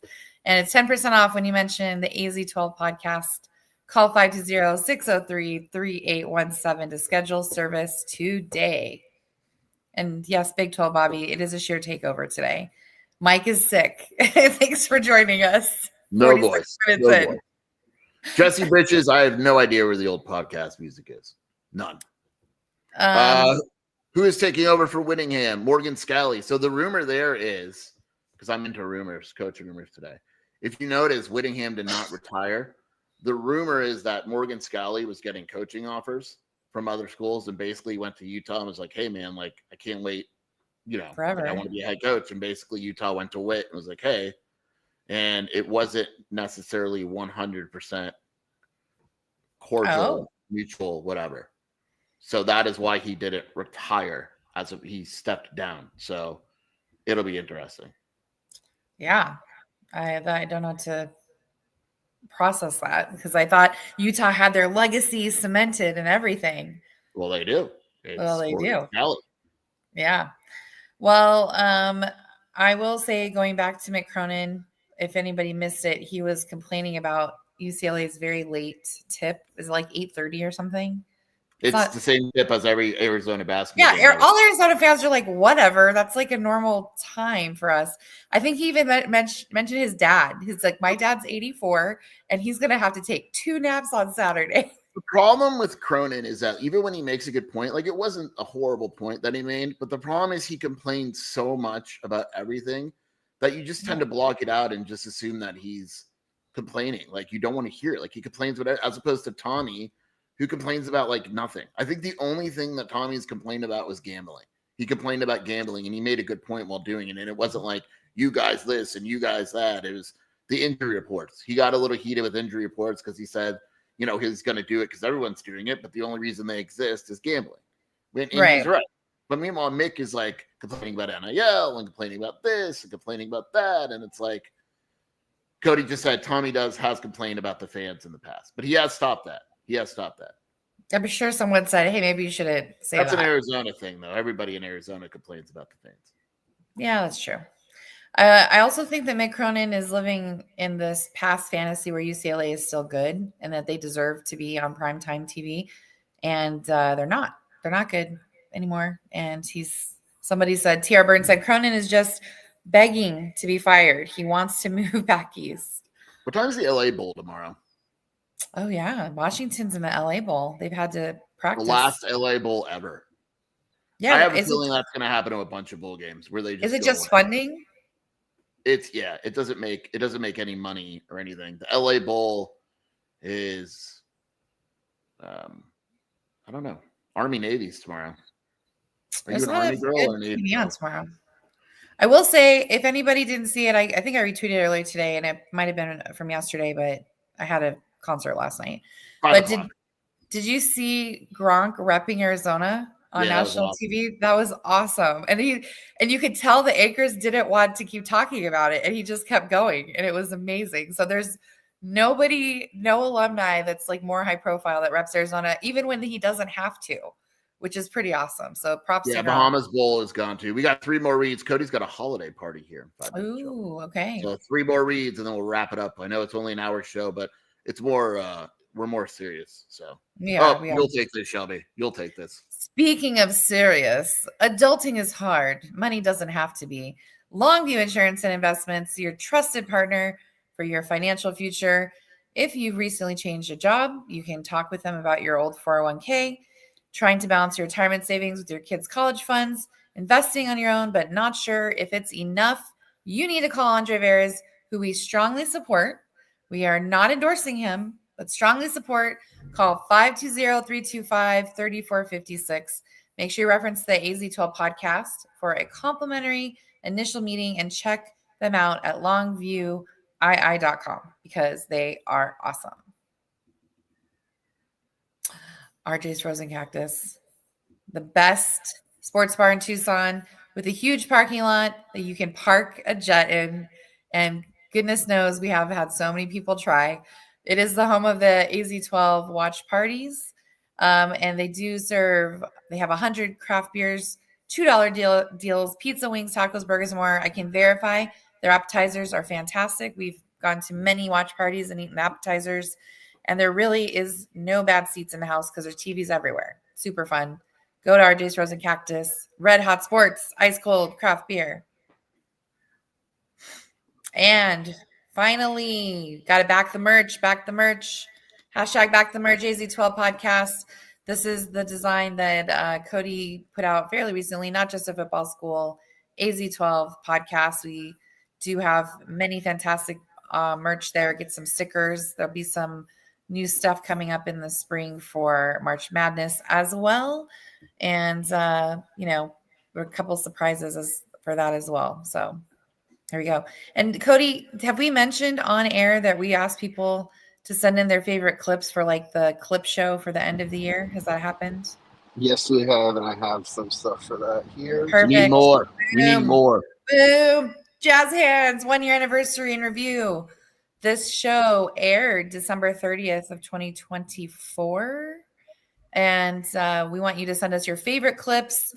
And it's 10% off when you mention the AZ12 podcast. Call 520-603-3817 to schedule service today. And yes, Big 12 Bobby, it is a sheer takeover today. Mike is sick. Thanks for joining us. No voice. Jesse Britches, I have no idea where the old podcast music is. None. Who is taking over for Whittingham? Morgan Scally. So the rumor there is, because I'm into rumors, coaching rumors today. If you notice, Whittingham did not retire. The rumor is that Morgan Scally was getting coaching offers from other schools and basically went to Utah and was like, hey, man, like, I can't wait, forever. I want to be a head coach. And basically Utah went to Witt and was like, hey, and it wasn't necessarily 100% cordial, mutual, whatever. So that is why he didn't retire he stepped down. So it'll be interesting. Yeah. I don't know how to process that because I thought Utah had their legacy cemented and everything. Well, they do. They do. Scally. Yeah. Well, I will say going back to Mick Cronin, if anybody missed it, he was complaining about UCLA's very late tip. Is it like 8:30 or something? It's the same tip as every Arizona basketball game. Yeah, all Arizona fans are like, whatever. That's like a normal time for us. I think he even mentioned his dad. He's like, my dad's 84, and he's going to have to take 2 naps on Saturday. The problem with Cronin is that even when he makes a good point, like it wasn't a horrible point that he made, but the problem is he complains so much about everything that you just tend to block it out and just assume that he's complaining. Like you don't want to hear it. Like he complains about it, as opposed to Tommy, who complains about like nothing. I think the only thing that Tommy's complained about was gambling. He complained about gambling and he made a good point while doing it. And it wasn't like you guys this and you guys that. It was the injury reports. He got a little heated with injury reports because he said, he's going to do it because everyone's doing it. But the only reason they exist is gambling. And right. He's right. But meanwhile, Mick is like complaining about NIL and complaining about this and complaining about that. And it's like Cody just said, Tommy has complained about the fans in the past, but he has stopped that. I'm sure someone said, hey, maybe you shouldn't say that. That's an Arizona thing, though. Everybody in Arizona complains about the fans. Yeah, that's true. I also think that Mick Cronin is living in this past fantasy where UCLA is still good and that they deserve to be on primetime TV. And they're not. They're not good anymore. And somebody said, T.R. Burns said, Cronin is just begging to be fired. He wants to move back east. What time is the LA Bowl tomorrow? Oh, yeah. Washington's in the LA Bowl. They've had to practice. The last LA Bowl ever. Yeah. I have a feeling that's going to happen to a bunch of bowl games where they just. Is it just funding? It doesn't make any money or anything. The LA Bowl is, I don't know. Army Navy's tomorrow. Are you an Army girl or Navy? On tomorrow. I will say, if anybody didn't see it, I think I retweeted earlier today, and it might have been from yesterday, but I had a concert last night. But did you see Gronk repping Arizona on national TV? That was awesome. And you could tell the anchors didn't want to keep talking about it, and he just kept going, and it was amazing. So there's no alumni that's like more high profile that reps Arizona, even when he doesn't have to, which is pretty awesome. So props to Gronk. Bahamas Bowl is gone too. We got 3 more reads. Cody's got a holiday party here. Ooh, okay. So 3 more reads, and then we'll wrap it up. I know it's only an hour show, but it's more more serious. So Yeah, we are. you'll take this, Shelby. You'll take this. Speaking of serious, adulting is hard. Money doesn't have to be. Longview Insurance and Investments, your trusted partner for your financial future. If you've recently changed a job, you can talk with them about your old 401k, trying to balance your retirement savings with your kids' college funds, investing on your own, but not sure if it's enough. You need to call Andre Veras, who we strongly support. We are not endorsing him, but strongly support. Call 520-325-3456. Make sure you reference the AZ12 podcast for a complimentary initial meeting and check them out at longviewii.com because they are awesome. RJ's Frozen Cactus, the best sports bar in Tucson with a huge parking lot that you can park a jet in. And goodness knows we have had so many people try. It is the home of the AZ12 watch parties. And they do serve, they have 100 craft beers, $2 deals, pizza, wings, tacos, burgers, and more. I can verify their appetizers are fantastic. We've gone to many watch parties and eaten appetizers. And there really is no bad seats in the house because there's TVs everywhere. Super fun. Go to RJ's Frozen Cactus. Red Hot Sports, ice cold craft beer. And finally, got to back the merch. Hashtag back the merch, AZ12 podcast. This is the design that Cody put out fairly recently, not just a football school, AZ12 podcast. We do have many fantastic merch there. Get some stickers. There'll be some new stuff coming up in the spring for March Madness as well. And, a couple surprises for that as well. So there we go. And Cody, have we mentioned on air that we asked people to send in their favorite clips for like the clip show for the end of the year? Has that happened? Yes, we have, and I have some stuff for that here. Perfect. We need more. We need more. Boom. Jazz hands. 1 year anniversary in review. This show aired December 30th of 2024. And we want you to send us your favorite clips,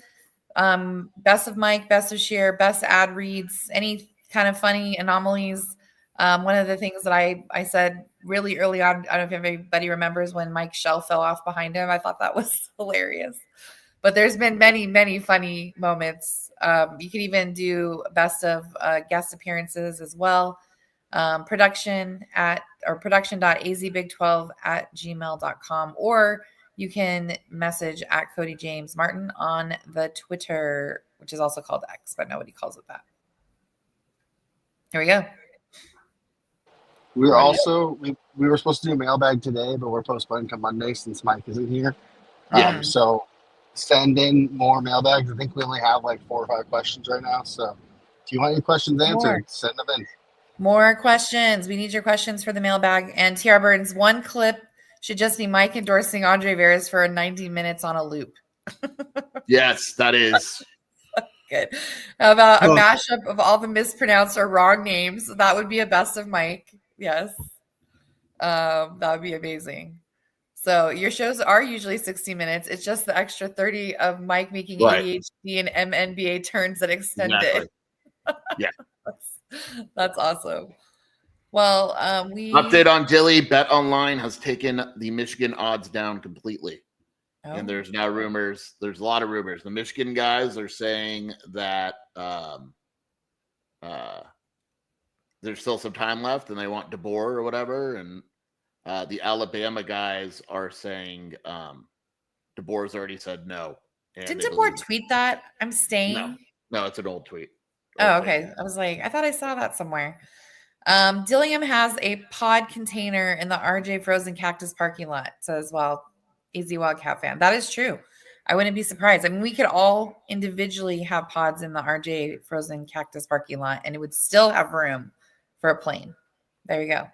best of Mike, best of Cher, best ad reads, any kind of funny anomalies. One of the things that I said really early on, I don't know if anybody remembers when Mike's shell fell off behind him. I thought that was hilarious. But there's been many, many funny moments. You can even do best of guest appearances as well. production.azbig12@gmail.com, or you can message at Cody James Martin on the Twitter, which is also called X, but nobody calls it that. Here we go. We were we were supposed to do a mailbag today, but we're postponing to Monday since Mike isn't here. Yeah. So send in more mailbags. I think we only have like 4 or 5 questions right now. So if you want your questions answered, send them in. More questions. We need your questions for the mailbag. And TR Burns, one clip should just be Mike endorsing Andre Veras for 90 minutes on a loop. Yes, that is. Good. How about a mashup of all the mispronounced or wrong names? That would be a best of Mike. Yes. That would be amazing. So your shows are usually 60 minutes. It's just the extra 30 of Mike making ADHD and MNBA turns that extend it. Yeah. That's awesome. Well, we update on Dilly. Bet Online has taken the Michigan odds down completely. And there's now rumors. There's a lot of rumors. The Michigan guys are saying that there's still some time left and they want DeBoer or whatever. And the Alabama guys are saying DeBoer's already said no. Did DeBoer tweet that? I'm staying. No, it's an old tweet. Oh, okay. I was like, I thought I saw that somewhere. Dillingham has a pod container in the RJ Frozen Cactus parking lot. Says, well, AZ Wildcat fan. That is true. I wouldn't be surprised. I mean, we could all individually have pods in the RJ Frozen Cactus parking lot, and it would still have room for a plane. There you go.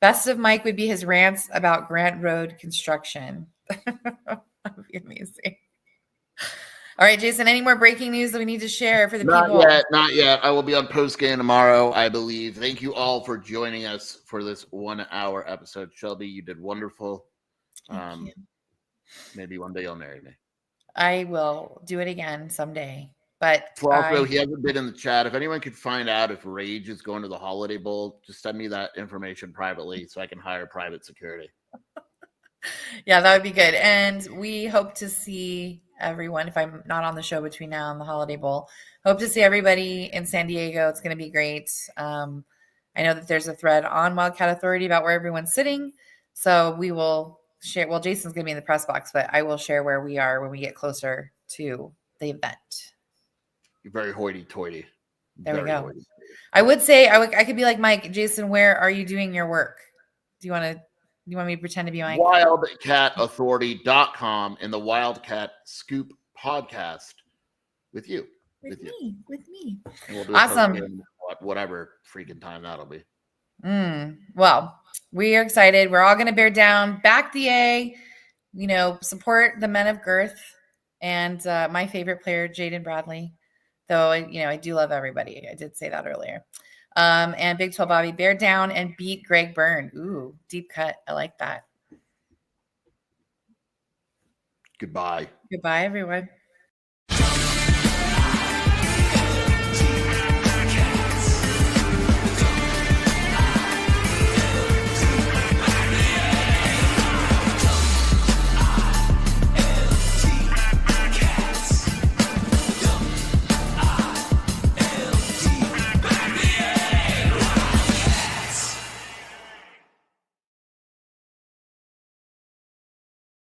Best of Mike would be his rants about Grant Road construction. That would be amazing. All right, Jason, any more breaking news that we need to share for the people? Not yet. I will be on postgame tomorrow, I believe. Thank you all for joining us for this 1 hour episode. Shelby, you did wonderful. Thank you. Maybe one day you'll marry me. I will do it again someday. But also, he hasn't been in the chat. If anyone could find out if Rage is going to the Holiday Bowl, just send me that information privately so I can hire private security. Yeah, that would be good. And we hope to see everyone, if I'm not on the show between now and the Holiday Bowl, hope to see everybody in San Diego. It's going to be great. I know that there's a thread on Wildcat Authority about where everyone's sitting. So we will share. Well, Jason's going to be in the press box, but I will share where we are when we get closer to the event. You're very hoity-toity. There we Very go. hoity-toity. I would say I could be like Mike. Jason, where are you doing your work? Do you want me to pretend to be Mike? WildcatAuthority.com and the Wildcat Scoop podcast with you. With me. And we'll do Awesome. Whatever freaking time that'll be. Well, we are excited. We're all going to bear down, back the A, support the men of girth, and my favorite player, Jaden Bradley. Though, I do love everybody. I did say that earlier. And Big-12 Bobby, bear down and beat Greg Byrne. Ooh, deep cut. I like that. Goodbye. Goodbye, everyone.